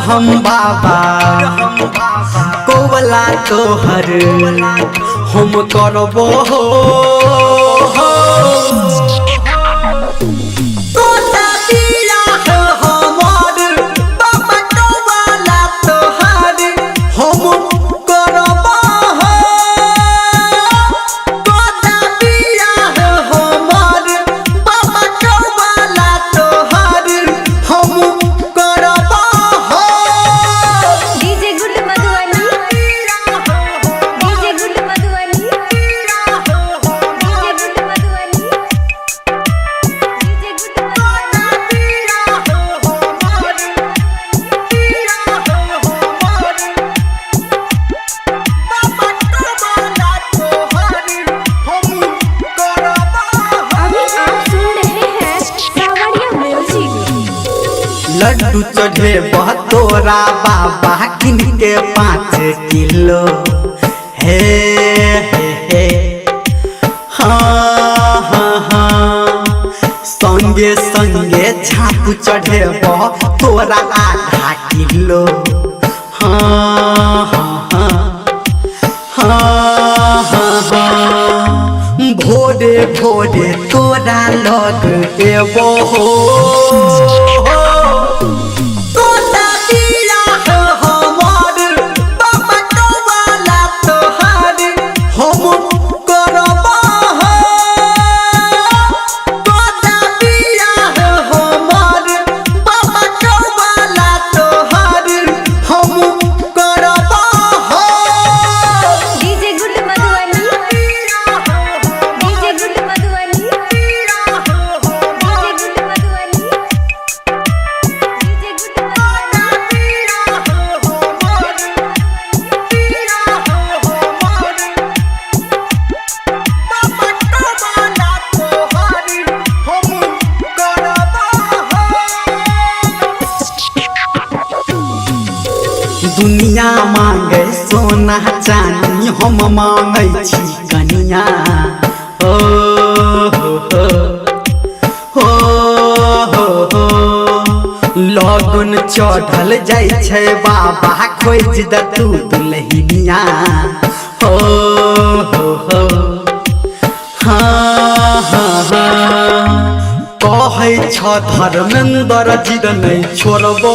हम बाबा कोवला तोहर हम करबो लड्डू चढ़े तोरा बाबा किन के 5 किलो हे हे हाँ हाँ हाँ संगे संगे छाप चढ़े तोरा आधा किलो हाँ हाँ हाँ हाँ हाँ भोरे भोरे तोरा लग एबो दुनिया मांगे सोना चांदी हम मांगे छी कनिया हो हो हो हो लगन चढ़ल जाय छै बाबा खोज द तू दुल्हनिया हो हो हाँ हाँ हाँ कहै छ धर्मेंद्र जी नहीं छोड़बो